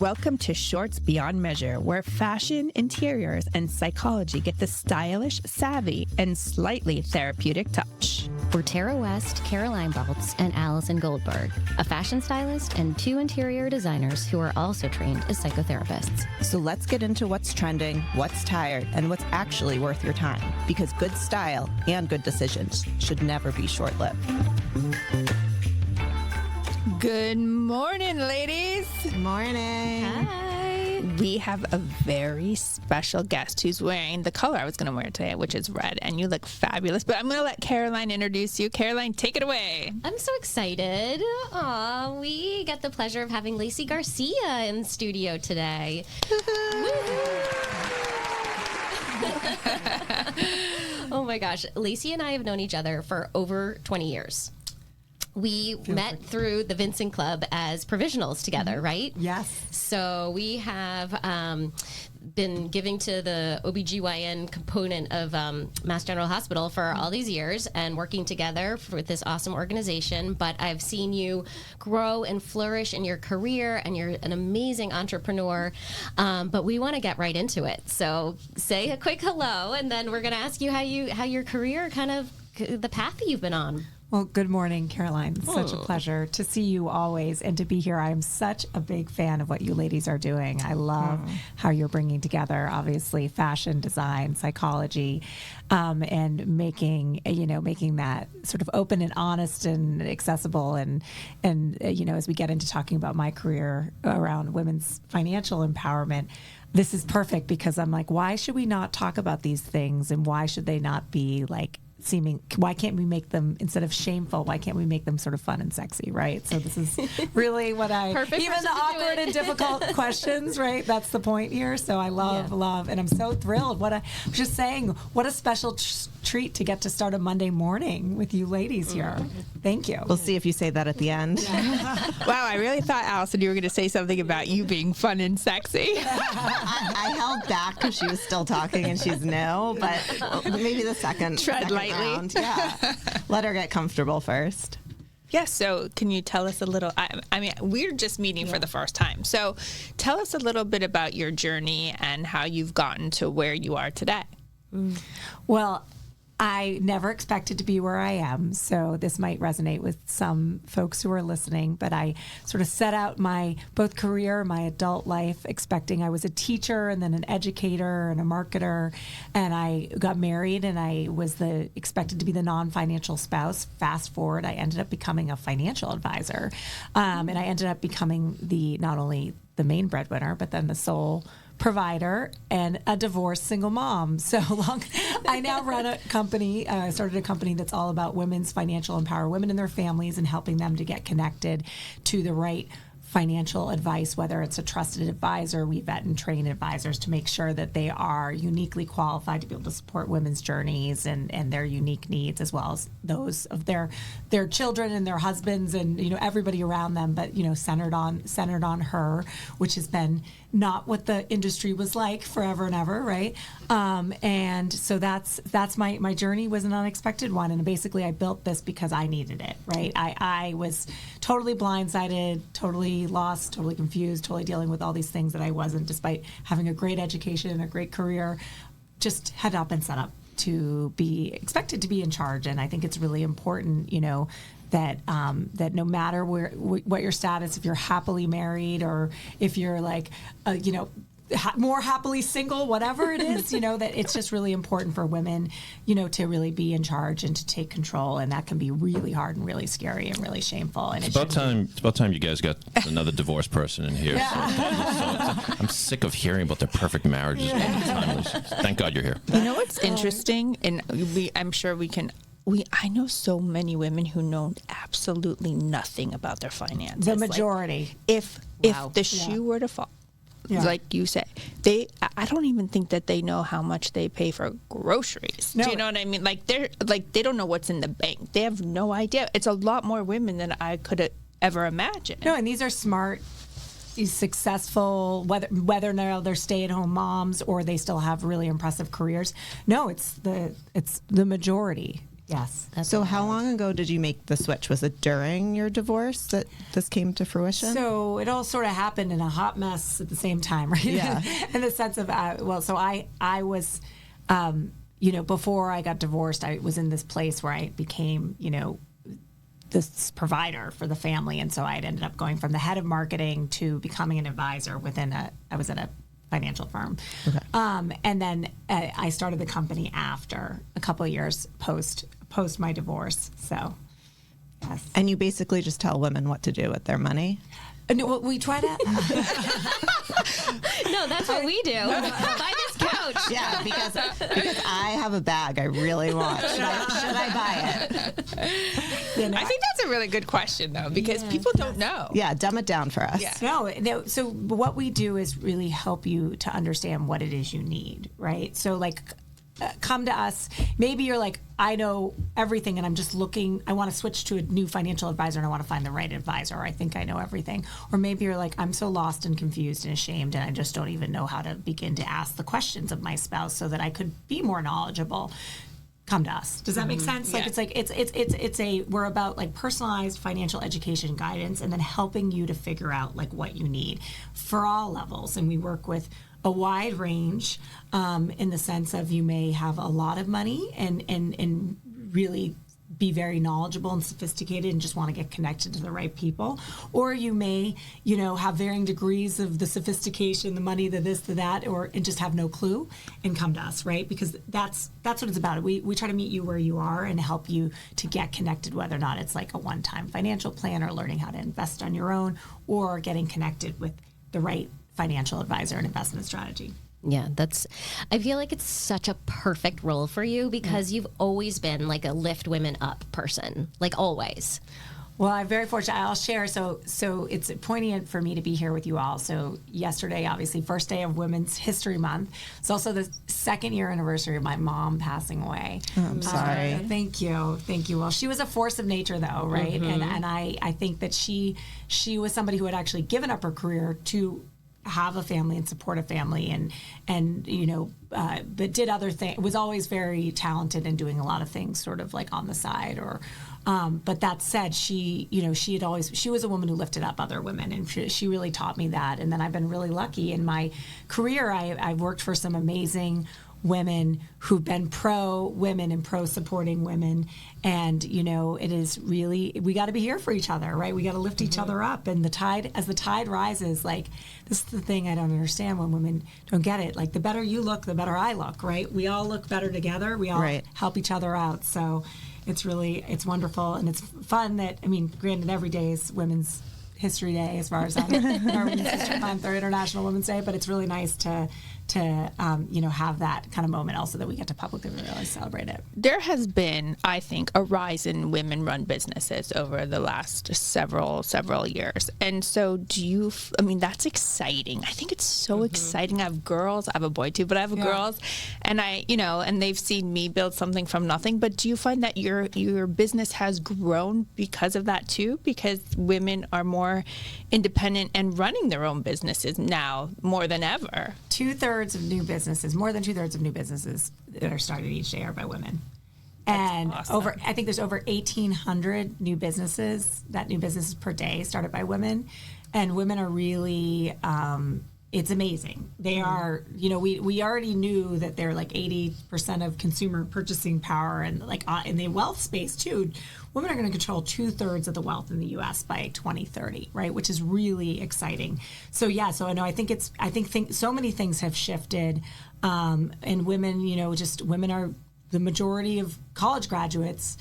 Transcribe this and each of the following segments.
Welcome to Shorts Beyond Measure, where fashion, interiors, and psychology get the stylish, savvy, and slightly therapeutic touch. We're Tara West, Caroline Baltz, and Allison Goldberg, a fashion stylist and 2 interior designers who are also trained as psychotherapists. So let's get into what's trending, what's tired, and what's actually worth your time. Because good style and good decisions should never be short-lived. Good morning, ladies. Good morning. Hi. We have a very special guest who's wearing the color I was going to wear today, which is red, and you look fabulous. But I'm going to let Caroline introduce you. Caroline, take it away. I'm so excited. We get the pleasure of having Lacy Garcia in studio today. Oh my gosh. Lacy and I have known each other for over 20 years. We met through the Vincent Club as provisionals together, right? Yes. So we have been giving to the OBGYN component of Mass General Hospital for all these years and working together with this awesome organization. But I've seen you grow and flourish in your career, and you're an amazing entrepreneur. But we want to get right into it. So say a quick hello, and then we're going to ask you how your career kind of the path that you've been on. Well, good morning, Caroline. It's such a pleasure to see you always and to be here. I'm such a big fan of what you ladies are doing. I love how you're bringing together, obviously, fashion, design, psychology, and making that sort of open and honest and accessible. And as we get into talking about my career around women's financial empowerment, this is perfect because I'm like, why should we not talk about these things, and why should they not be why can't we make them, instead of shameful, why can't we make them sort of fun and sexy, right? So this is really what Perfect even the awkward and difficult questions, right? That's the point here. So I love, and I'm so thrilled. I was just saying, what a special treat to get to start a Monday morning with you ladies here. Thank you. We'll see if you say that at the end. Wow, I really thought, Allison, you were going to say something about you being fun and sexy. I held back because she was still talking and she's new, but maybe the second lightly. round. Yeah. Let her get comfortable first. Yes, so can you tell us a little, I mean, we're just meeting for the first time. So tell us a little bit about your journey and how you've gotten to where you are today. Well, I never expected to be where I am, so this might resonate with some folks who are listening, but I sort of set out my both career, my adult life, expecting I was a teacher and then an educator and a marketer, and I got married and I was expected to be the non-financial spouse. Fast forward, I ended up becoming a financial advisor, and I ended up becoming not only the main breadwinner, but then the sole provider and a divorced single mom. I now run a company. I started a company that's all about women's financial empower women and their families and helping them to get connected to the right financial advice, whether it's a trusted advisor. We vet and train advisors to make sure that they are uniquely qualified to be able to support women's journeys and their unique needs, as well as those of their children and their husbands and everybody around them, but centered on her, which has been not what the industry was like forever and ever, right? And so that's my journey was an unexpected one, and basically I built this because I needed it, right? I was totally blindsided, totally lost, totally confused, totally dealing with all these things that I wasn't, despite having a great education and a great career. Just had not been set up to be expected to be in charge, and I think it's really important, that no matter what your status, if you're happily married or if you're more happily single, whatever it is, that it's just really important for women, to really be in charge and to take control, and that can be really hard and really scary and really shameful. And it's about time you guys got another divorced person in here. Yeah. So I'm sick of hearing about their perfect marriages all the time. Thank God you're here. You know what's interesting, and I'm sure we can. I know so many women who know absolutely nothing about their finances. The majority. If the shoe were to fall, like you say, I don't even think that they know how much they pay for groceries. No. Do you know what I mean? They don't know what's in the bank. They have no idea. It's a lot more women than I could ever imagine. No, and these are smart, successful, whether now they're stay-at-home moms or they still have really impressive careers. No, it's the majority. Yes. So how long ago did you make the switch? Was it during your divorce that this came to fruition? So it all sort of happened in a hot mess at the same time, right? Yeah. In the sense of, so I was, before I got divorced, I was in this place where I became, this provider for the family. And so I ended up going from the head of marketing to becoming an advisor I was at a financial firm. Okay. And then I started the company after a couple of years post my divorce. So, yes. And you basically just tell women what to do with their money? No, well, we try to. No, that's what we do. Buy this couch. Yeah, because I have a bag I really want. Should I buy it? I think that's a really good question, though, because people don't know. Yeah, dumb it down for us. Yeah. No. So what we do is really help you to understand what it is you need, right? So like, come to us. Maybe you're like, I know everything and I'm just looking, I want to switch to a new financial advisor and I want to find the right advisor. Or I think I know everything. Or maybe you're like, I'm so lost and confused and ashamed and I just don't even know how to begin to ask the questions of my spouse so that I could be more knowledgeable. Come to us. Does that make sense? Like, we're about like personalized financial education guidance and then helping you to figure out like what you need for all levels. And we work with a wide range in the sense of you may have a lot of money and really be very knowledgeable and sophisticated and just want to get connected to the right people. Or you may, have varying degrees of the sophistication, the money, the this, the that, and just have no clue and come to us, right? Because that's what it's about. We try to meet you where you are and help you to get connected, whether or not it's like a one-time financial plan or learning how to invest on your own or getting connected with the right financial advisor and investment strategy. Yeah, I feel like it's such a perfect role for you because you've always been like a lift women up person, like always. Well, I'm very fortunate. I'll share. So it's poignant for me to be here with you all. So yesterday, obviously, first day of Women's History Month. It's also the 2nd year anniversary of my mom passing away. Oh, I'm sorry. Thank you. Well, she was a force of nature, though, right? Mm-hmm. And I think that she was somebody who had actually given up her career to have a family and support a family but did other things, was always very talented in doing a lot of things sort of like on the side but that said, she was a woman who lifted up other women and she really taught me that. And then I've been really lucky in my career. I've worked for some amazing women who've been pro women and pro supporting women. And, it is really, we got to be here for each other, right? We got to lift each other up. And as the tide rises, like, this is the thing I don't understand when women don't get it. Like, the better you look, the better I look, right? We all look better together. We all help each other out. So it's wonderful. And it's fun that, granted, every day is Women's History Day as far as our Women's History Month or International Women's Day, but it's really nice to have that kind of moment also that we get to publicly really celebrate it. There has been, I think, a rise in women-run businesses over the last several years. And so that's exciting. I think it's so exciting. I have girls. I have a boy too, but I have girls. And and they've seen me build something from nothing. But do you find that your business has grown because of that too? Because women are more independent and running their own businesses now more than ever. More than 2/3 of new businesses that are started each day are by women. And awesome. I think there's over 1,800 new businesses per day started by women. And women are really, it's amazing. They are, we already knew that they're like 80% of consumer purchasing power and like in the wealth space too. Women are going to control 2/3 of the wealth in the U.S. by 2030, right? Which is really exciting. So I think so many things have shifted, and women, women are the majority of college graduates,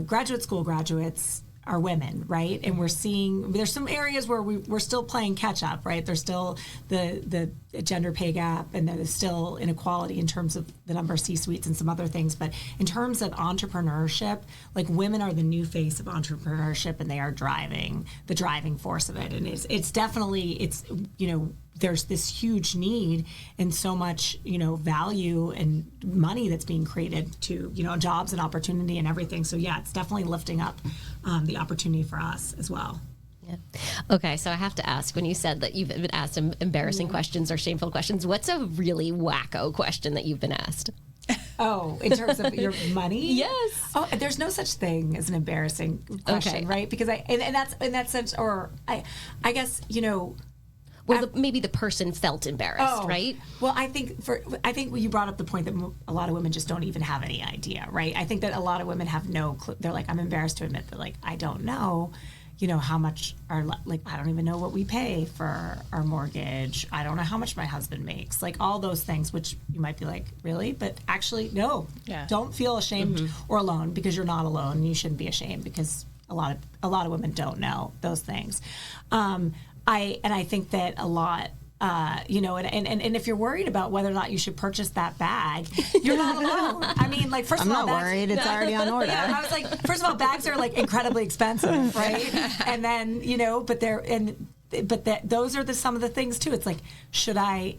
graduate school graduates are women, right? And we're seeing there's some areas where we're still playing catch up, right? There's still the gender pay gap, and there's still inequality in terms of the number of C-suites and some other things. But in terms of entrepreneurship, like, women are the new face of entrepreneurship, and they are the driving force of it. And it's definitely there's this huge need and so much, value and money that's being created to, jobs and opportunity and everything. So yeah, it's definitely lifting up the opportunity for us as well. Yeah. Okay, so I have to ask, when you said that you've been asked some embarrassing questions or shameful questions, what's a really wacko question that you've been asked? Oh, in terms of your money? Yes. Oh, there's no such thing as an embarrassing question, Okay. right? Because and that's in that sense, or I guess, Well, maybe the person felt embarrassed, right? Well, I think you brought up the point that a lot of women just don't even have any idea, right? I think that a lot of women have no clue. They're like, I'm embarrassed to admit that, like, I don't know, how much I don't even know what we pay for our mortgage. I don't know how much my husband makes. Like all those things, which you might be like, really? But actually, no. Yeah. Don't feel ashamed or alone, because you're not alone. You shouldn't be ashamed, because a lot of women don't know those things. I think that a lot, and if you're worried about whether or not you should purchase that bag, you're not alone. I mean, like, first I'm of all, not worried. It's already on order. Yeah, I was like, first of all, bags are like incredibly expensive, right? And then, those are some of the things too. It's like, should I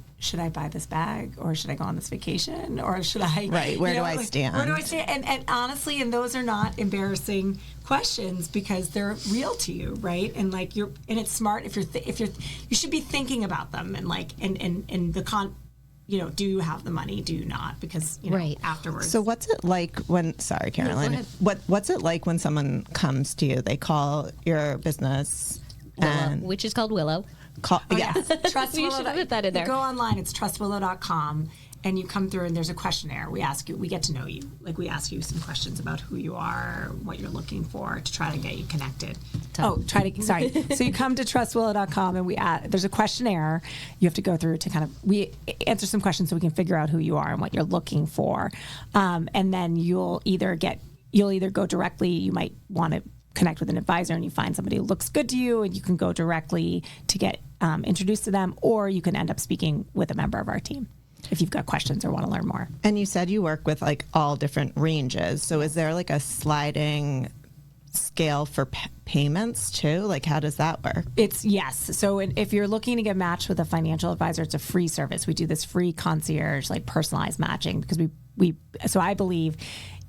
buy this bag, or should I go on this vacation, or should I? Right. Where do I stand? Where do I stand? And honestly, and those are not embarrassing questions, because they're real to you, right? And like and it's smart if you should be thinking about them, and like and the do you have the money? Do you not? Because right. afterwards. So what's it like when? Sorry, Caroline. What's it like when someone comes to you? They call your business. Willow, which is called Willow. Yes. Trust You Willow. should put that in there. You go online, it's trustwillow.com, and you come through, and there's a questionnaire. We get to know you. Like, we ask you some questions about who you are, what you're looking for, to try to get you connected. Sorry. So you come to trustwillow.com, and there's a questionnaire you have to go through to we answer some questions so we can figure out who you are and what you're looking for. And then you'll either go directly, you might want to connect with an advisor, and you find somebody who looks good to you, and you can go directly to get introduced to them, or you can end up speaking with a member of our team if you've got questions or want to learn more. And you said you work with like all different ranges. So is there like a sliding scale for payments too? Like, how does that work? Yes. So if you're looking to get matched with a financial advisor, it's a free service. We do this free concierge, like personalized matching, because so I believe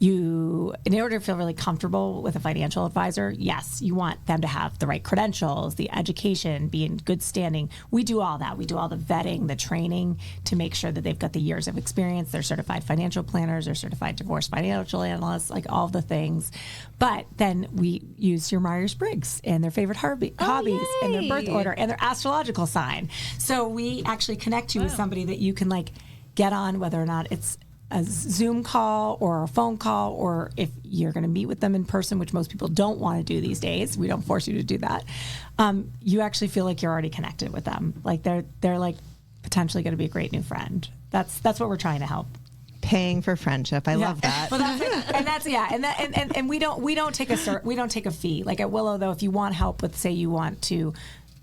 in order to feel really comfortable with a financial advisor, yes, you want them to have the right credentials, the education, be in good standing. We do all that. We do all the vetting, the training to make sure that they've got the years of experience. They're certified financial planners, they're certified divorce financial analysts, like all the things. But then we use your Myers-Briggs and their favorite hobbies and their birth order and their astrological sign. So we actually connect you with somebody that you can like get on, whether or not it's a Zoom call or a phone call, or if you're going to meet with them in person, which most people don't want to do these days. We don't force you to do that. You actually feel like you're already connected with them. Like they're like potentially going to be a great new friend. That's what we're trying to help. Paying for friendship. I love that. Well, and we don't take a fee. Like at Willow, though, if you want help with, say, you want to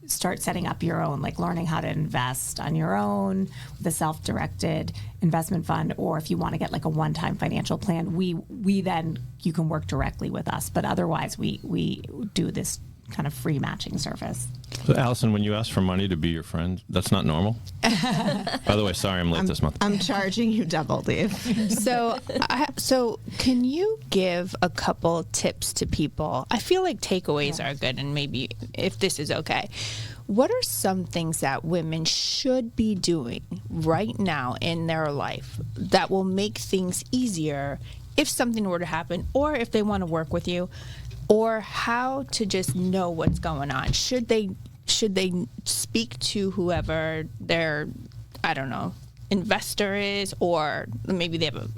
start setting up your own, like learning how to invest on your own with a self-directed investment fund, or if you want to get like a one-time financial plan, we then you can work directly with us. But otherwise, we do this kind of free matching service. So, Allison, when you ask for money to be your friend, that's not normal. By the way, sorry I'm late this month. I'm charging you double, Dave. So can you give a couple tips to people? I feel like takeaways are good, and maybe if this is okay. What are some things that women should be doing right now in their life that will make things easier if something were to happen, or if they want to work with you, or how to just know what's going on? Should they speak to whoever their, I don't know, investor is, or maybe they have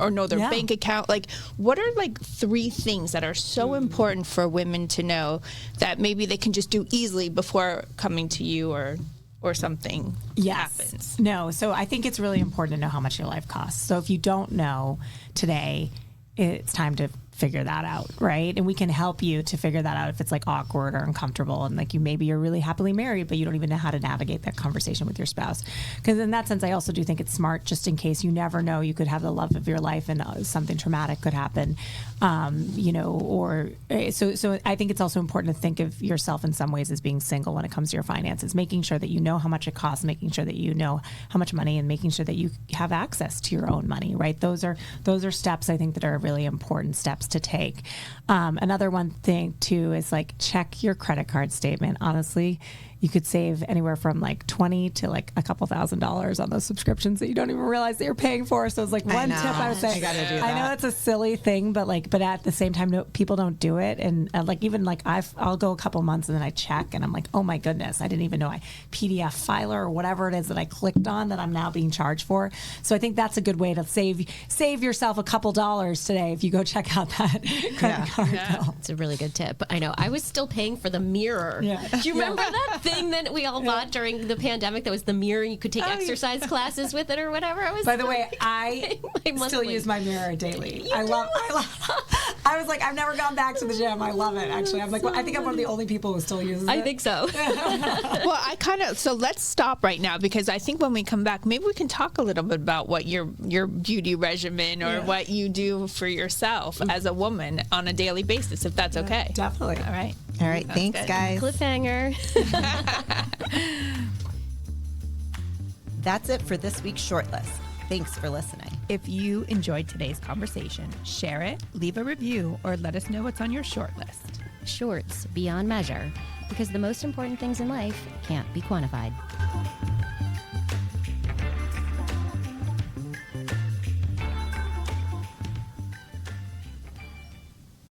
or know their bank account? Like, what are like 3 things that are so important for women to know that maybe they can just do easily before coming to you or something happens? No. So I think it's really important to know how much your life costs. So if you don't know today, it's time to figure that out, right? And we can help you to figure that out if it's like awkward or uncomfortable, and like maybe you're really happily married, but you don't even know how to navigate that conversation with your spouse. Because in that sense, I also do think it's smart, just in case you never know, you could have the love of your life and something traumatic could happen, so I think it's also important to think of yourself in some ways as being single when it comes to your finances, making sure that you know how much it costs, making sure that you know how much money, and making sure that you have access to your own money, right? Those are steps I think that are really important steps to take. Another one thing too is like check your credit card statement. Honestly, you could save anywhere from like $20 to like a couple $1,000s on those subscriptions that you don't even realize that you're paying for. So it's like one tip I would say. You gotta do I know that. it's a silly thing, but at the same time, no, people don't do it. And like even like I'll go a couple months and then I check and I'm like, oh my goodness, I didn't even know I PDF filer or whatever it is that I clicked on that I'm now being charged for. So I think that's a good way to save yourself a couple dollars today if you go check out that credit card bill. It's a really good tip. I know. I was still paying for the mirror. Yeah. Do you remember that thing that we all bought during the pandemic that was the mirror? You could take exercise classes with it or whatever. By the way, I still use my mirror daily. I love I was like, I've never gone back to the gym. I love it, actually. I'm like, I think I'm one of the only people who still uses it. I think so. Well, so let's stop right now because I think when we come back, maybe we can talk a little bit about what your beauty regimen or what you do for yourself as a woman on a daily basis, if that's okay. Definitely. All right. All right. Thanks, good. guys. Cliffhanger. That's it for this week's Shortlist. Thanks for listening. If you enjoyed today's conversation, share it, leave a review, or let us know what's on your short list. Shorts beyond measure, because the most important things in life can't be quantified.